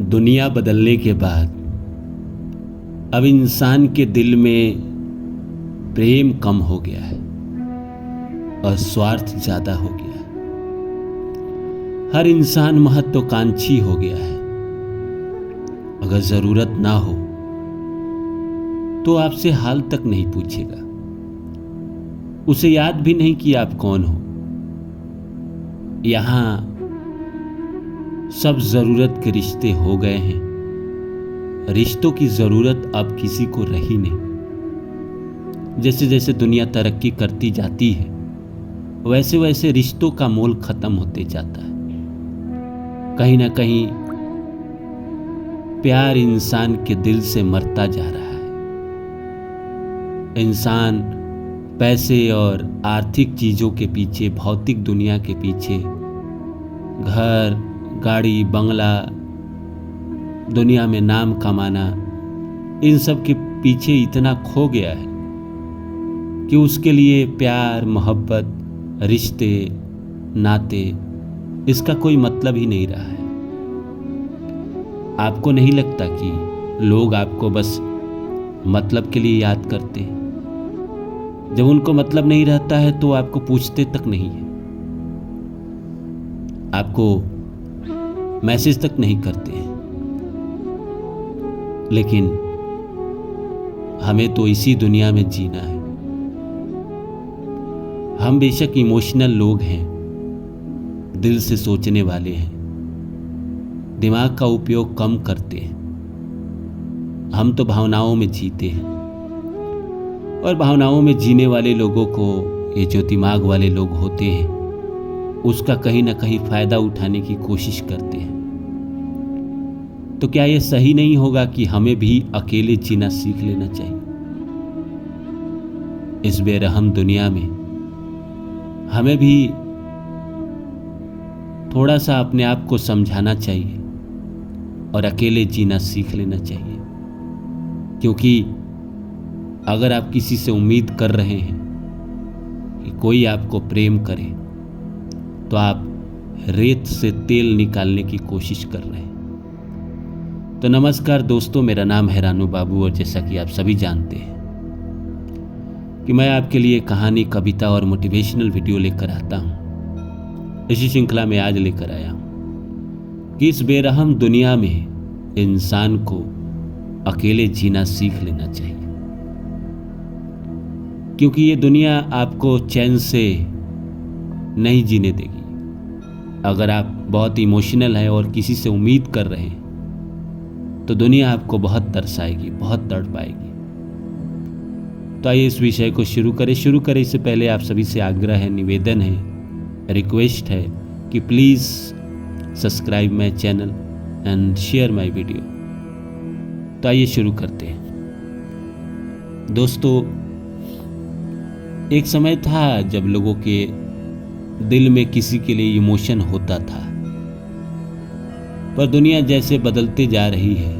दुनिया बदलने के बाद अब इंसान के दिल में प्रेम कम हो गया है और स्वार्थ ज्यादा हो गया है। हर इंसान महत्वाकांक्षी हो गया है। अगर जरूरत ना हो तो आपसे हाल तक नहीं पूछेगा, उसे याद भी नहीं कि आप कौन हो। यहां सब जरूरत के रिश्ते हो गए हैं। रिश्तों की जरूरत अब किसी को रही नहीं। जैसे जैसे दुनिया तरक्की करती जाती है वैसे वैसे रिश्तों का मोल खत्म होते जाता है। कहीं ना कहीं प्यार इंसान के दिल से मरता जा रहा है। इंसान पैसे और आर्थिक चीजों के पीछे, भौतिक दुनिया के पीछे, घर, गाड़ी, बंगला, दुनिया में नाम कमाना, इन सब के पीछे इतना खो गया है कि उसके लिए प्यार, मोहब्बत, रिश्ते, नाते, इसका कोई मतलब ही नहीं रहा है। आपको नहीं लगता कि लोग आपको बस मतलब के लिए याद करते हैं? जब उनको मतलब नहीं रहता है तो आपको पूछते तक नहीं है, आपको मैसेज तक नहीं करते हैं। लेकिन हमें तो इसी दुनिया में जीना है। हम बेशक इमोशनल लोग हैं, दिल से सोचने वाले हैं, दिमाग का उपयोग कम करते हैं। हम तो भावनाओं में जीते हैं और भावनाओं में जीने वाले लोगों को ये जो दिमाग वाले लोग होते हैं उसका कहीं ना कहीं फायदा उठाने की कोशिश करते हैं। तो क्या ये सही नहीं होगा कि हमें भी अकेले जीना सीख लेना चाहिए? इस बेरहम दुनिया में हमें भी थोड़ा सा अपने आप को समझाना चाहिए और अकेले जीना सीख लेना चाहिए। क्योंकि अगर आप किसी से उम्मीद कर रहे हैं कि कोई आपको प्रेम करे तो आप रेत से तेल निकालने की कोशिश कर रहे हैं। तो नमस्कार दोस्तों, मेरा नाम है रानू बाबू और जैसा कि आप सभी जानते हैं कि मैं आपके लिए कहानी, कविता और मोटिवेशनल वीडियो लेकर आता हूं। इसी श्रृंखला में आज लेकर आया हूं कि इस बेरहम दुनिया में इंसान को अकेले जीना सीख लेना चाहिए। क्योंकि ये दुनिया आपको चैन से नहीं जीने देगी। अगर आप बहुत इमोशनल हैं और किसी से उम्मीद कर रहे हैं तो दुनिया आपको बहुत तरसाएगी, बहुत तड़पाएगी। तो आइए इस विषय को शुरू करें। इससे पहले आप सभी से आग्रह है, निवेदन है, रिक्वेस्ट है कि please subscribe my channel and share my video. तो आइए शुरू करते हैं। दोस्तों, एक समय था जब लोगों के दिल में किसी के लिए इमोशन होता था, पर दुनिया जैसे बदलते जा रही है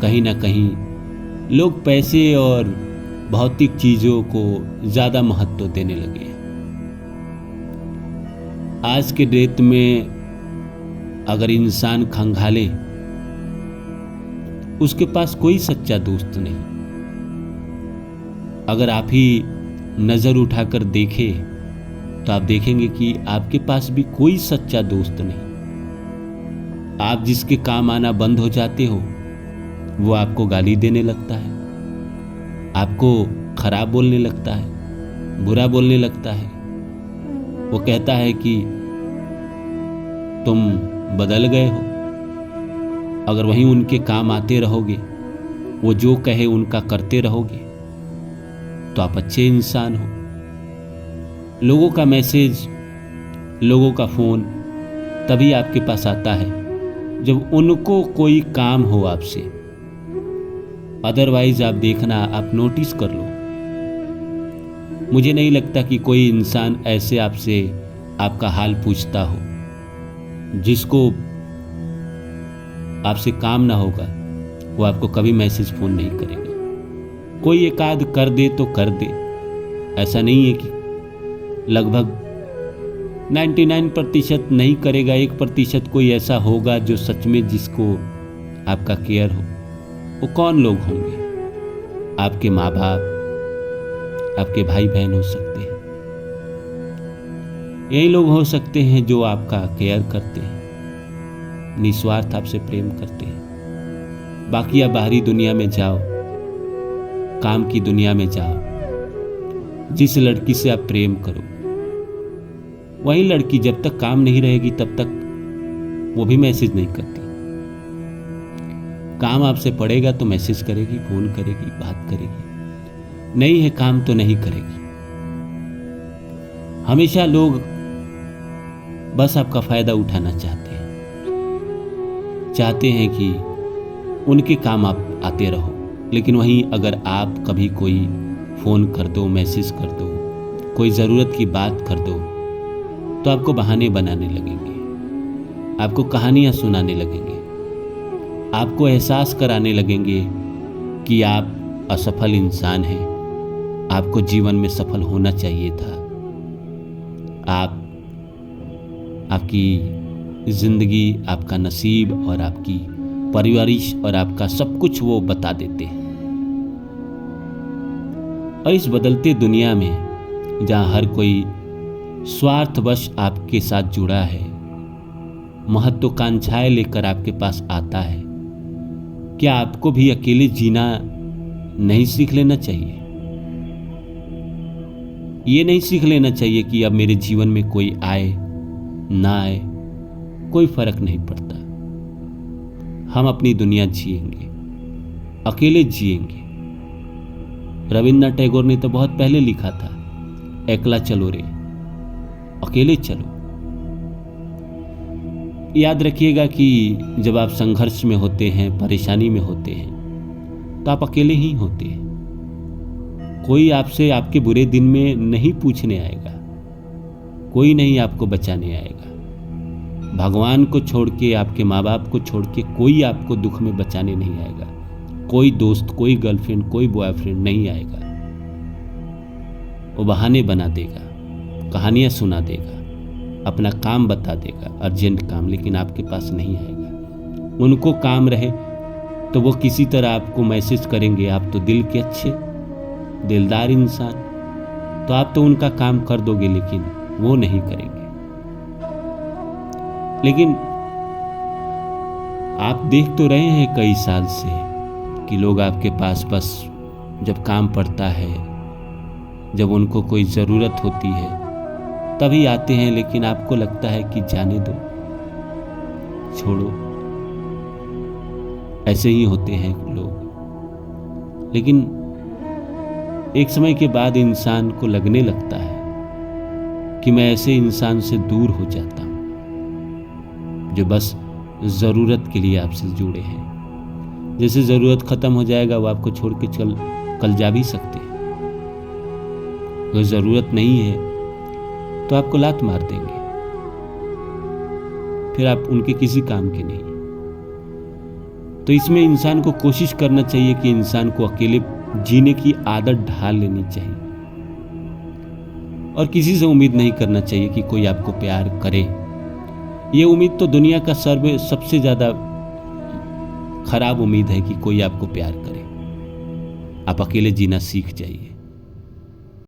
कहीं ना कहीं लोग पैसे और भौतिक चीजों को ज्यादा महत्व देने लगे। आज के डेट में अगर इंसान खंगाले, उसके पास कोई सच्चा दोस्त नहीं। अगर आप ही नजर उठाकर देखें तो आप देखेंगे कि आपके पास भी कोई सच्चा दोस्त नहीं। आप जिसके काम आना बंद हो जाते हो वो आपको गाली देने लगता है, आपको खराब बोलने लगता है, बुरा बोलने लगता है। वो कहता है कि तुम बदल गए हो। अगर वहीं उनके काम आते रहोगे, वो जो कहे उनका करते रहोगे तो आप अच्छे इंसान हो। लोगों का मैसेज, लोगों का फोन तभी आपके पास आता है जब उनको कोई काम हो आपसे। अदरवाइज आप देखना, आप नोटिस कर लो, मुझे नहीं लगता कि कोई इंसान ऐसे आपसे आपका हाल पूछता हो। जिसको आपसे काम ना होगा वो आपको कभी मैसेज फोन नहीं करेगा। कोई एक आध कर दे तो कर दे, ऐसा नहीं है कि लगभग 99% नहीं करेगा, 1% कोई ऐसा होगा जो सच में जिसको आपका केयर हो। वो कौन लोग होंगे? आपके माँ बाप, आपके भाई बहन हो सकते हैं। यही लोग हो सकते हैं जो आपका केयर करते हैं, निस्वार्थ आपसे प्रेम करते हैं। बाकी आप बाहरी दुनिया में जाओ, काम की दुनिया में जाओ, जिस लड़की से आप प्रेम करो वही लड़की जब तक काम नहीं रहेगी तब तक वो भी मैसेज नहीं करती। काम आपसे पड़ेगा तो मैसेज करेगी, फोन करेगी, बात करेगी। नहीं है काम तो नहीं करेगी। हमेशा लोग बस आपका फायदा उठाना चाहते हैं कि उनके काम आप आते रहो। लेकिन वहीं अगर आप कभी कोई फोन कर दो, मैसेज कर दो, कोई ज़रूरत की बात कर दो तो आपको बहाने बनाने लगेंगे, आपको कहानियां सुनाने लगेंगे, आपको एहसास कराने लगेंगे कि आप असफल इंसान हैं, आपको जीवन में सफल होना चाहिए था। आपकी जिंदगी, आपका नसीब और आपकी परवरिश और आपका सब कुछ वो बता देते हैं। और इस बदलते दुनिया में जहाँ हर कोई स्वार्थवश आपके साथ जुड़ा है, महत्वाकांक्षाएं लेकर आपके पास आता है, क्या आपको भी अकेले जीना नहीं सीख लेना चाहिए? ये नहीं सीख लेना चाहिए कि अब मेरे जीवन में कोई आए ना आए कोई फर्क नहीं पड़ता, हम अपनी दुनिया जिएंगे, अकेले जिएंगे। रविन्द्रनाथ टैगोर ने तो बहुत पहले लिखा था, एकला चलो रे, अकेले चलो। याद रखिएगा कि जब आप संघर्ष में होते हैं, परेशानी में होते हैं, तो आप अकेले ही होते हैं। कोई आपसे आपके बुरे दिन में नहीं पूछने आएगा, कोई नहीं आपको बचाने आएगा। भगवान को छोड़ के, आपके माँ बाप को छोड़ के कोई आपको दुख में बचाने नहीं आएगा। कोई दोस्त, कोई गर्लफ्रेंड, कोई बॉयफ्रेंड नहीं आएगा। वो बहाने बना देगा, कहानियां सुना देगा, अपना काम बता देगा, अर्जेंट काम, लेकिन आपके पास नहीं आएगा। उनको काम रहे तो वो किसी तरह आपको मैसेज करेंगे, आप तो दिल के अच्छे दिलदार इंसान, तो आप तो उनका काम कर दोगे, लेकिन वो नहीं करेंगे। लेकिन आप देख तो रहे हैं कई साल से कि लोग आपके पास बस जब काम पड़ता है, जब उनको कोई ज़रूरत होती है तभी आते हैं। लेकिन आपको लगता है कि जाने दो, छोड़ो, ऐसे ही होते हैं लोग। लेकिन एक समय के बाद इंसान को लगने लगता है कि मैं ऐसे इंसान से दूर हो जाता हूं जो बस ज़रूरत के लिए आपसे जुड़े हैं। जैसे ज़रूरत ख़त्म हो जाएगा वो आपको छोड़ के कल जा भी सकते हैं। अगर ज़रूरत नहीं है तो आपको लात मार देंगे, फिर आप उनके किसी काम के नहीं। तो इसमें इंसान को कोशिश करना चाहिए कि इंसान को अकेले जीने की आदत ढाल लेनी चाहिए और किसी से उम्मीद नहीं करना चाहिए कि कोई आपको प्यार करे। ये उम्मीद तो दुनिया का सबसे ज़्यादा खराब उम्मीद है कि कोई आपको प्यार करे। आप अकेले जीना सीख जाइए।